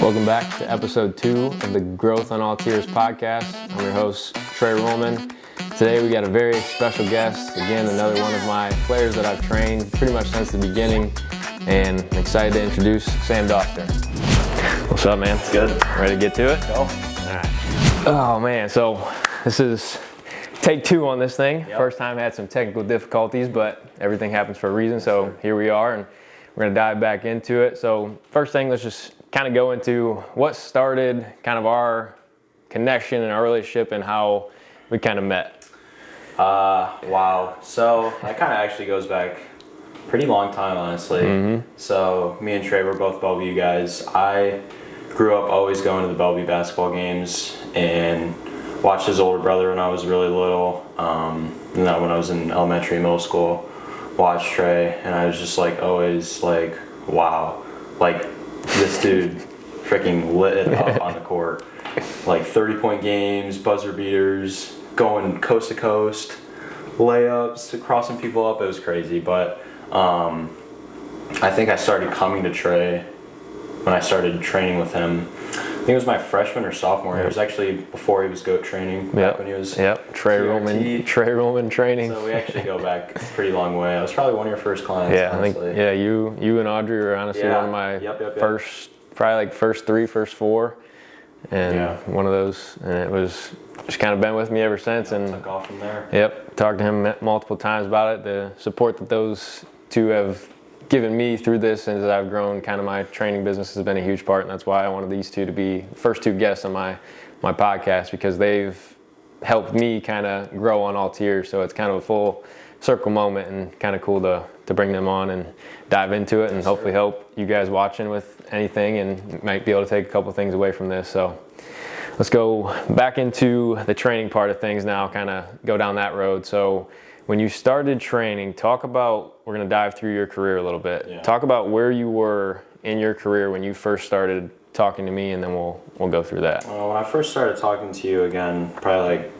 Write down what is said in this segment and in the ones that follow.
Welcome back to episode 2 of the Growth on All Tiers podcast. I'm your host, Trey Roman. Today we got a very special guest. Again, another one of my players that I've trained pretty much since the beginning, and I'm excited to introduce Sam Doster. What's up, man? It's good. Ready to get to it? Go. All right. Oh man, so this is take 2 on this thing. Yep. First time had some technical difficulties, but everything happens for a reason. So here we are, and we're gonna dive back into it. So first thing, let's just kind of go into what started kind of our connection and our relationship and how we kind of met. Wow. So that kind of actually goes back pretty long time, honestly. Mm-hmm. So me and Trey were both Bellevue guys. I grew up always going to the Bellevue basketball games and watched his older brother when I was really little. And then when I was in elementary, middle school, watched Trey, and I was just like always like, wow, like this dude freaking lit it up on the court. Like 30-point games, buzzer beaters, going coast to coast, layups, crossing people up. It was crazy. But I think I started coming to Trey when I started training with him. I think it was my freshman or sophomore year. It was actually before he was G.O.A.T-Training. Back when he was Trey Roman training. So we actually go back a pretty long way. I was probably one of your first clients. Yeah, honestly. I think you and Audrey were honestly one of my first, probably like first 3, first 4, and one of those, and it was just kind of been with me ever since. And took off from there. Yep, talked to him multiple times about it. The support that those two have given me through this, and as I've grown, kind of my training business has been a huge part, and that's why I wanted these two to be the first 2 guests on my podcast, because they've helped me kind of grow on all tiers. So it's kind of a full circle moment, and kind of cool to bring them on and dive into it, and hopefully help you guys watching with anything, and might be able to take a couple things away from this. So let's go back into the training part of things now, kind of go down that road. So when you started training, talk about, we're going to dive through your career a little bit. Yeah. Talk about where you were in your career when you first started talking to me, and then we'll go through that. When I first started talking to you again, probably like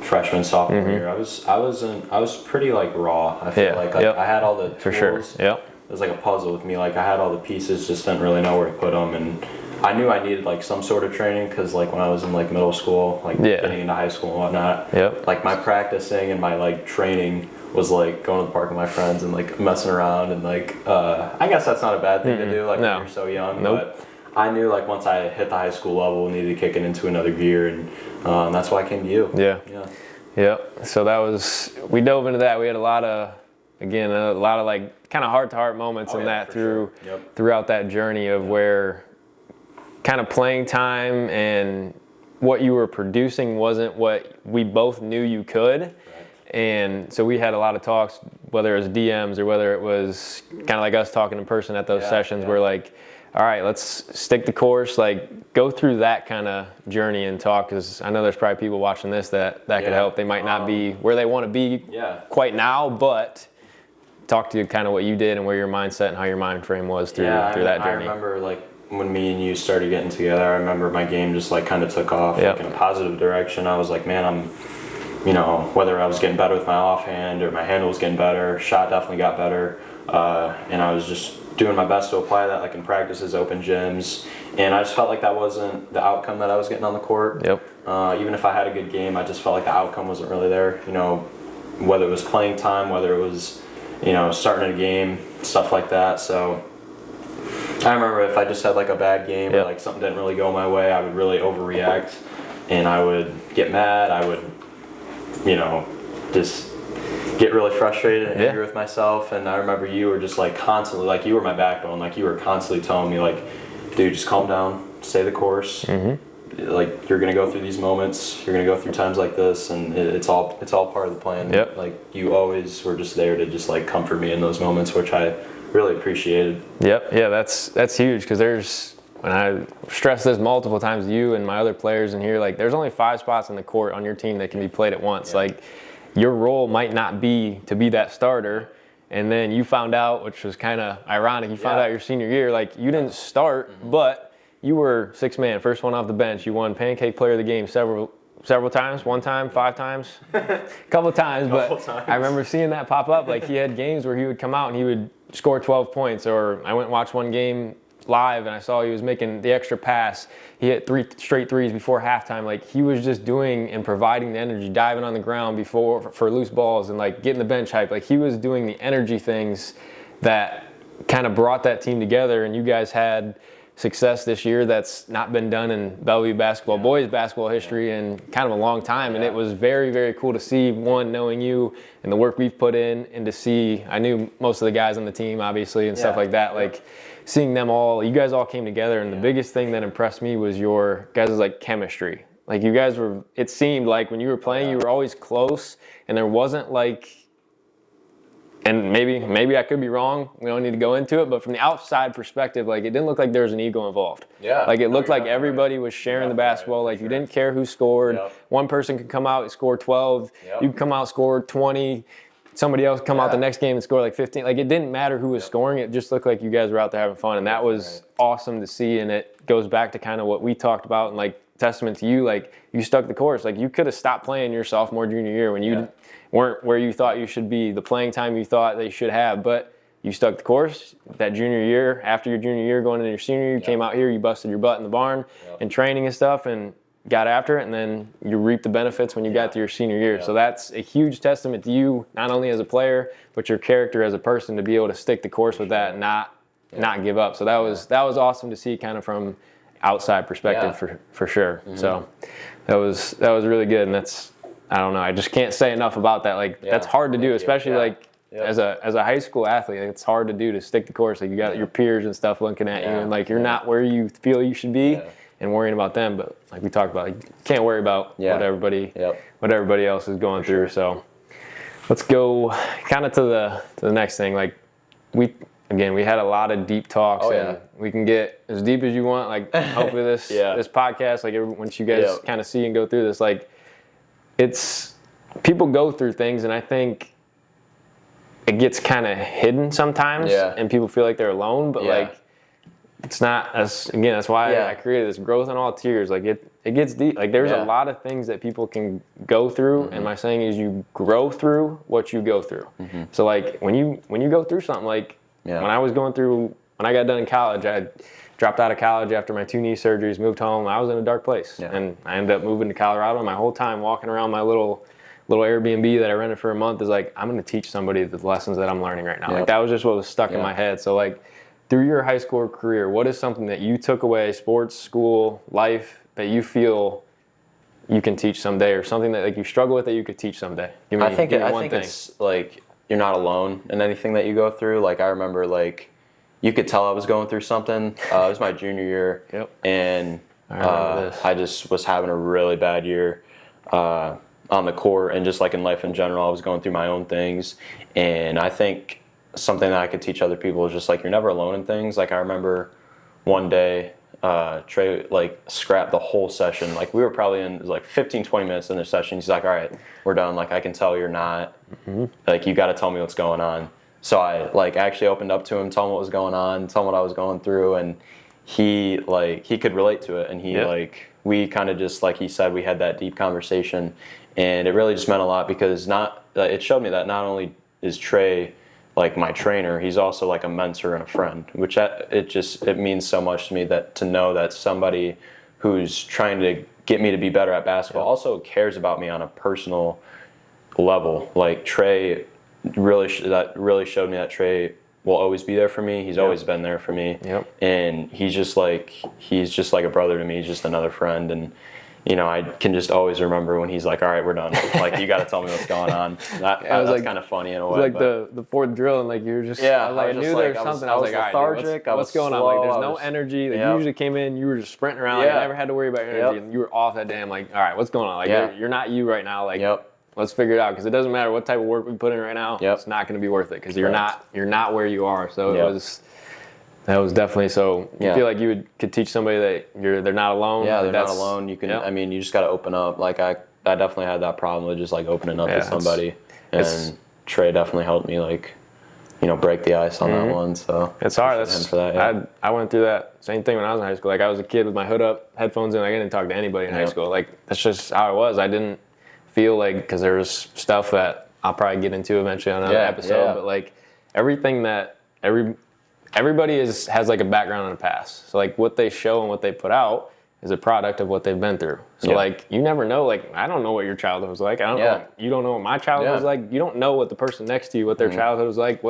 freshman, sophomore year, I was pretty like raw. I feel like I had all the tools. For sure. Yep. It was like a puzzle with me. Like I had all the pieces, just didn't really know where to put them, and I knew I needed like some sort of training, because like when I was in like middle school, like getting into high school and whatnot, like my practicing and my like training was like going to the park with my friends and like messing around, and like I guess that's not a bad thing to do, like when you're so young. But I knew like once I hit the high school level, I needed to kick it into another gear, and that's why I came to you. Yeah. So that was, we dove into that. We had a lot of like kind of heart-to-heart moments throughout that journey of where kind of playing time and what you were producing wasn't what we both knew you could. Right. And so we had a lot of talks, whether it was DMs or whether it was kind of like us talking in person at those sessions. We're like, all right, let's stick the course, like go through that kind of journey and talk, because I know there's probably people watching this that could help. They might not be where they want to be quite now, but talk to kind of what you did and where your mindset and how your mind frame was through that journey. I remember like when me and you started getting together, I remember my game just like kind of took off like in a positive direction. I was like, man, I'm, whether I was getting better with my offhand or my handle was getting better, shot definitely got better, and I was just doing my best to apply that like in practices, open gyms, and I just felt like that wasn't the outcome that I was getting on the court. Even if I had a good game, I just felt like the outcome wasn't really there, whether it was playing time, whether it was starting a game, stuff like that. So I remember if I just had like a bad game or like something didn't really go my way, I would really overreact, and I would get mad. I would, just get really frustrated and angry with myself. And I remember you were just like constantly, like you were my backbone. Like you were constantly telling me like, dude, just calm down, stay the course. Like you're gonna go through these moments, you're gonna go through times like this, and it's all part of the plan. Like you always were just there to just like comfort me in those moments, which I really appreciated. That's huge, because when I stress this multiple times to you and my other players in here, like there's only 5 spots in the court on your team that can be played at once. Like your role might not be to be that starter, and then you found out, which was kind of ironic, you found out your senior year, like you didn't start, but you were 6th man, first one off the bench. You won Pancake Player of the Game several times, 1 time, 5 times, a couple times, but I remember seeing that pop up. Like he had games where he would come out and he would score 12 points, or I went and watched one game live and I saw he was making the extra pass. He hit 3 straight threes before halftime. Like, he was just doing and providing the energy, diving on the ground before for loose balls and like getting the bench hype. Like, he was doing the energy things that kind of brought that team together, and you guys had success this year that's not been done in Bellevue basketball, boys basketball history in kind of a long time. And it was very, very cool to see, one, knowing you and the work we've put in, and to see, I knew most of the guys on the team, obviously, and stuff like that. Like, seeing them all, you guys all came together, and the biggest thing that impressed me was your guys' like chemistry. Like, you guys were, it seemed like when you were playing, you were always close, and there wasn't like, and maybe I could be wrong, we don't need to go into it, but from the outside perspective, like, it didn't look like there was an ego involved. Yeah. Like, it looked like everybody was sharing the basketball. Like, you didn't care who scored. One person could come out and score 12. You could come out and score 20. Somebody else come out the next game and score like 15. Like, it didn't matter who was scoring. It just looked like you guys were out there having fun, and that was awesome to see. And it goes back to kind of what we talked about, and like, testament to you, like, you stuck the course. Like, you could have stopped playing your sophomore, junior year when you weren't where you thought you should be, the playing time you thought they should have, but you stuck the course. That junior year, after your junior year, going into your senior year, you came out here, you busted your butt in the barn and training and stuff, and got after it, and then you reaped the benefits when you got to your senior year. So that's a huge testament to you, not only as a player, but your character as a person, to be able to stick the course with that and not give up. So that was awesome to see, kind of from outside perspective for sure. So that was really good, and that's, I don't know, I just can't say enough about that. Like, that's hard to do, especially like as a high school athlete. Like, it's hard to do, to stick the course. Like, you got your peers and stuff looking at you, and like, you're not where you feel you should be, and worrying about them. But like we talked about, like, you can't worry about what everybody else is going through. So let's go kind of to the next thing. Like, we had a lot of deep talks, and we can get as deep as you want. Like, hopefully this podcast, like, once you guys kind of see and go through this, like, it's, people go through things, and I think it gets kind of hidden sometimes, and people feel like they're alone, but like, it's not. That's why I created this Growth in All Tiers. Like, it gets deep. Like, there's a lot of things that people can go through, and my saying is, you grow through what you go through. So like, when you go through something, like when I got done in college, I dropped out of college after my 2 knee surgeries, moved home. I was in a dark place, and I ended up moving to Colorado. And my whole time walking around my little Airbnb that I rented for a month is like, I'm going to teach somebody the lessons that I'm learning right now. Like, that was just what was stuck in my head. So like, through your high school career, what is something that you took away, sports, school, life, that you feel you can teach someday, or something that like you struggle with that you could teach someday? I think it's like, you're not alone in anything that you go through. Like, I remember, like, you could tell I was going through something. It was my junior year, and I just was having a really bad year on the court, and just like in life in general. I was going through my own things, and I think something that I could teach other people is just like, you're never alone in things. Like, I remember one day Trey like scrapped the whole session. Like, we were probably in like 15-20 minutes in the session. He's like, all right, we're done. Like, I can tell you're not, like, you got to tell me what's going on. So I like actually opened up to him, told him what was going on, told him what I was going through, and he could relate to it, and we kind of just, like he said, we had that deep conversation, and it really just meant a lot, because it showed me that not only is Trey like my trainer, he's also like a mentor and a friend, which it means so much to me, that to know that somebody who's trying to get me to be better at basketball also cares about me on a personal level. Like, Trey really showed me that Trey will always be there for me. He's always been there for me, and he's just like a brother to me. He's just another friend, and you know, I can just always remember when he's like, all right, we're done. Like, you got to tell me what's going on. That's like, kind of funny in a way. It was like the fourth drill, and like, you were just, I knew there was something. I was like, lethargic. All right, what's going on? Like, there's no energy. Like, you usually came in, you were just sprinting around. Like, I never had to worry about your energy, and you were off that day. I'm like, all right, what's going on? Like, you're not you right now. Like, let's figure it out, because it doesn't matter what type of work we put in right now. It's not going to be worth it, because you're not where you are. So that was definitely, so you feel like you could teach somebody that they're not alone. Yeah, they're not alone. You can, I mean, you just got to open up. Like, I definitely had that problem with just like opening up to somebody, and Trey definitely helped me, like, you know, break the ice on that one. So it's hard. I went through that same thing when I was in high school. Like, I was a kid with my hood up, headphones in. Like, I didn't talk to anybody in high school. Like, that's just how I was. I didn't feel like, because there was stuff that I'll probably get into eventually on another episode, but like, everything that everybody has like a background and a past. So like what they show and what they put out is a product of what they've been through. So like you never know. Like I don't know what your childhood was like. I don't know. You don't know what my childhood was like. You don't know what the person next to you, what their childhood was like,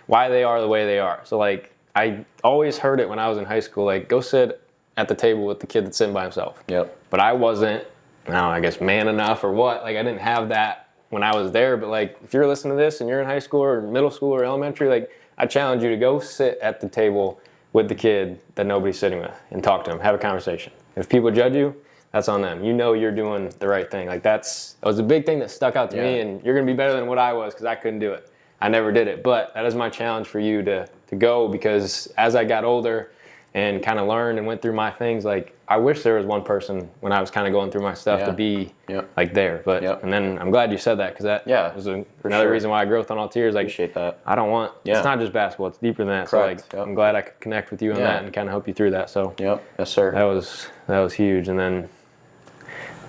why they are the way they are. So like I always heard it when I was in high school. Like go sit at the table with the kid that's sitting by himself. But I wasn't, I guess man enough or what. Like I didn't have that when I was there. But like if you're listening to this and you're in high school or middle school or elementary, like I challenge you to go sit at the table with the kid that nobody's sitting with and talk to them, have a conversation. If people judge you, that's on them. You know you're doing the right thing. Like that was a big thing that stuck out to me, and you're going to be better than what I was because I couldn't do it. I never did it. But that is my challenge for you to go, because as I got older and kind of learned and went through my things, like I wish there was one person when I was kind of going through my stuff to be like there. But and then I'm glad you said that, because that was another reason why I Growth on All Tiers. Like, appreciate that. I don't want it's not just basketball, it's deeper than that. Correct. So like I'm glad I could connect with you on that and kind of help you through that. So yes sir. That was huge. And then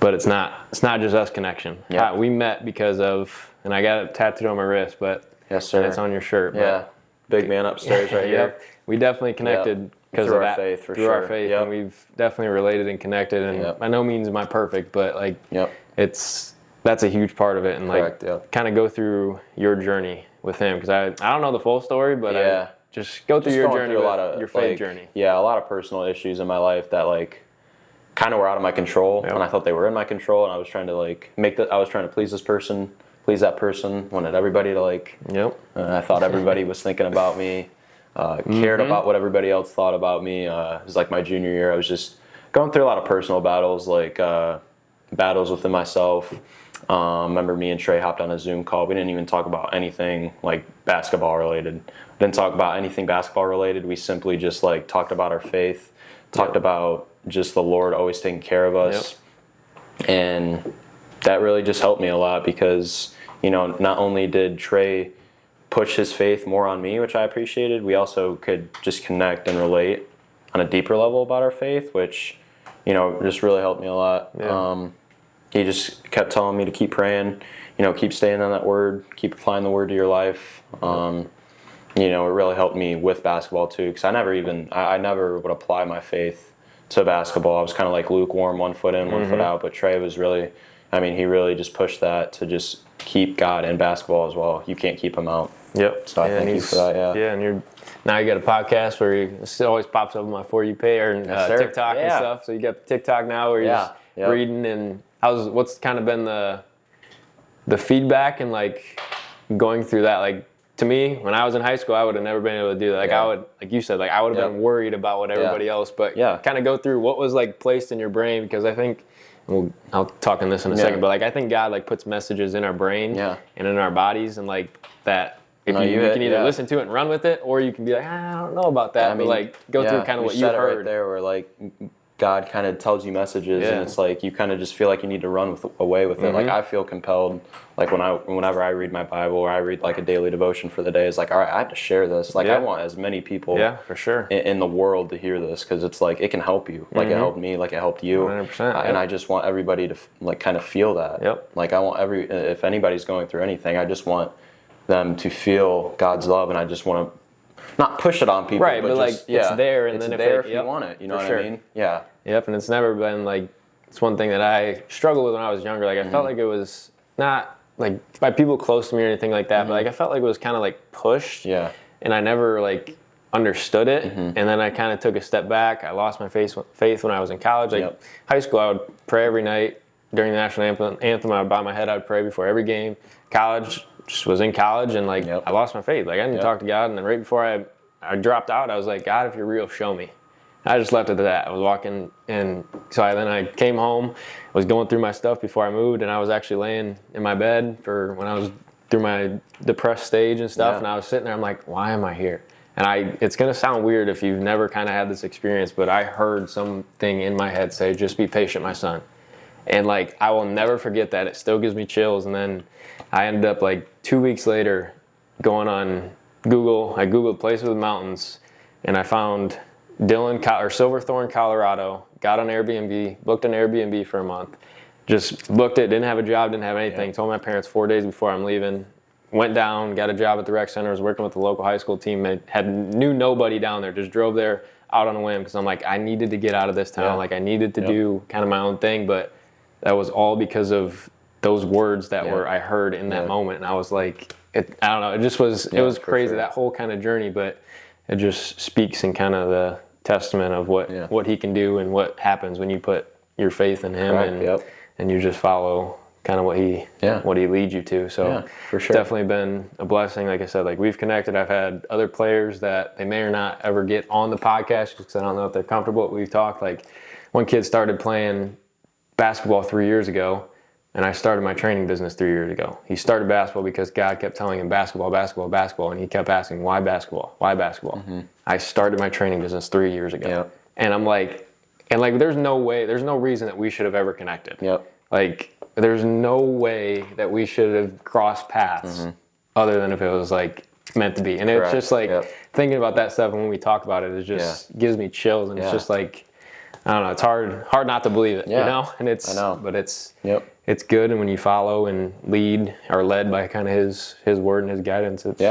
but it's not just us connection. We met because of, and I got it tattooed on my wrist, but yes sir. And it's on your shirt. But, big man upstairs right here. We definitely connected because of that. Faith, through our faith, and we've definitely related and connected. And by no means am I perfect, but like that's a huge part of it. And like kind of go through your journey with him, because I don't know the full story, but I just go through your journey, through a lot of, your faith journey. Yeah, a lot of personal issues in my life that like kind of were out of my control, and I thought they were in my control, and I was trying to like I was trying to please this person, please that person, wanted everybody to like. I thought everybody was thinking about me. Cared about what everybody else thought about me. It was like my junior year. I was just going through a lot of personal battles, like battles within myself. Remember me and Trey hopped on a Zoom call. We didn't even talk about anything like basketball related. Didn't talk about anything basketball related. We simply just like talked about our faith, talked about just the Lord always taking care of us. And that really just helped me a lot, because, you know, not only did Trey push his faith more on me, which I appreciated, we also could just connect and relate on a deeper level about our faith, which, you know, just really helped me a lot. He just kept telling me to keep praying, you know, keep staying on that word, keep applying the word to your life. You know, it really helped me with basketball too, because I never would apply my faith to basketball. I was kind of like lukewarm, 1 foot in, 1 foot out, but Trey was really, he really just pushed that to just keep God in basketball as well. You can't keep him out. So I thank you for that. And now you got a podcast where it always pops up on my For You page or TikTok and stuff. So you got the TikTok now where you're just reading. And what's kind of been the feedback and like going through that? Like, to me, when I was in high school, I would have never been able to do that. Like I would, like you said, like I would have been worried about what everybody else. But kind of go through what was like placed in your brain, because I think, I'll talk on this in a second, but like I think God like puts messages in our brain and in our bodies, and like that. If you can either listen to it and run with it, or you can be like, I don't know about that. But like go through kind of what you heard right there, where like God kind of tells you messages, and it's like you kind of just feel like you need to run away with it. Like I feel compelled, like whenever I read my Bible or I read like a daily devotion for the day, it's like, all right, I have to share this. Like I want as many people for sure in the world to hear this, because it's like it can help you. Like it helped me, like it helped you. 100%, and I just want everybody to like kind of feel that. Like I want if anybody's going through anything, I just want them to feel God's love, and I just want to not push it on people, but just, like it's there, and it's then there if you want it. You know what I mean? And it's never been like, it's one thing that I struggled with when I was younger. Like I felt like it was not like by people close to me or anything like that, but like I felt like it was kind of like pushed. And I never like understood it. And then I kind of took a step back. I lost my faith when I was in college. Like high school, I would pray every night during the national anthem. I would bow my head. I would pray before every game. College, just was in college, and like I lost my faith. Like I didn't talk to God, and then right before I dropped out, I was like, God, if you're real, show me. I just left it to that. I was walking, and so then I came home, was going through my stuff before I moved, and I was actually laying in my bed for when I was through my depressed stage and stuff, and I was sitting there, I'm like, why am I here? And it's going to sound weird if you've never kind of had this experience, but I heard something in my head say, just be patient, my son. And like, I will never forget that. It still gives me chills. And then I ended up like 2 weeks later going on Google. I Googled places with mountains, and I found Silverthorne, Colorado, got on Airbnb, booked an Airbnb for a month, just booked it, didn't have a job, didn't have anything, told my parents 4 days before I'm leaving, went down, got a job at the rec center, was working with the local high school team, knew nobody down there, just drove there out on a whim because I'm like, I needed to get out of this town. Like I needed to do kind of my own thing, but that was all because of those words that I heard in that moment. And I was like, I don't know, it just was, it was crazy, that whole kind of journey, but it just speaks in kind of the testament of what he can do and what happens when you put your faith in him and you just follow kind of what he leads you to. So for sure. Definitely been a blessing. Like I said, like we've connected. I've had other players that they may or not ever get on the podcast because I don't know if they're comfortable. We've talked, like one kid started playing basketball 3 years ago, and I started my training business 3 years ago. He started basketball because God kept telling him basketball, basketball, basketball, and he kept asking, why basketball? Why basketball? I started my training business 3 years ago. And I'm like, there's no reason that we should have ever connected. Like, there's no way that we should have crossed paths other than if it was like meant to be. And it's just like thinking about that stuff, and when we talk about it, it just gives me chills. And it's just like, I don't know, it's hard not to believe it, you know? And but it's good. And when you follow and lead or led by kind of his word and his guidance, it's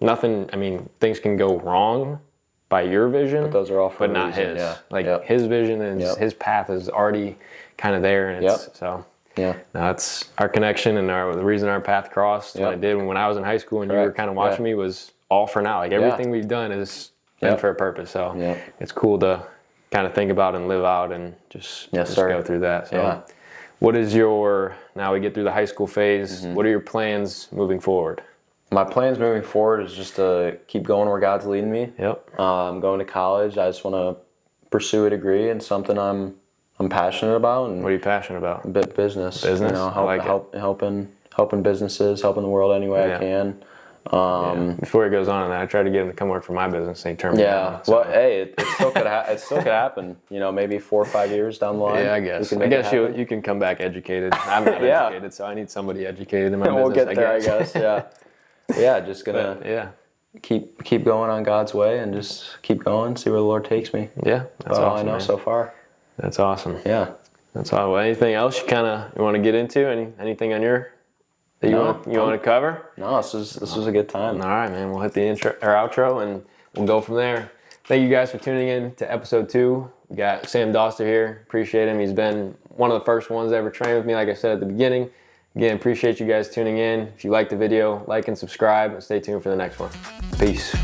nothing. I mean, things can go wrong by your vision, but those are all for but not reason. his. His vision and his path is already kind of there. And it's so. That's our connection, and the reason our path crossed when it did when I was in high school and you were kind of watching me was all for now. Like everything we've done is been for a purpose. So it's cool to kind of think about and live out and just go through that. So what is now we get through the high school phase, what are your plans moving forward? My plans moving forward is just to keep going where God's leading me. Going to college. I just want to pursue a degree in something I'm passionate about. And what are you passionate about? Business. You know, helping businesses, helping the world any way I can. Before he goes on in that, I tried to get him to come work for my business, and he turned me down. So. Well, hey, it still could happen. You know, maybe 4 or 5 years down the line. Yeah, I guess. You can come back educated. I'm not educated, so I need somebody educated in my business. We'll get there, I guess. Just gonna keep going on God's way and just keep going, see where the Lord takes me. Yeah, that's all I know so far. That's awesome. Yeah, that's all. Well, anything else you want to get into? Anything on your that you want to cover? No, this was a good time. All right, man. We'll hit the intro or outro and we'll go from there. Thank you guys for tuning in to episode 2. We got Sam Doster here. Appreciate him. He's been one of the first ones to ever train with me, like I said at the beginning. Again, appreciate you guys tuning in. If you liked the video, like and subscribe, and stay tuned for the next one. Peace.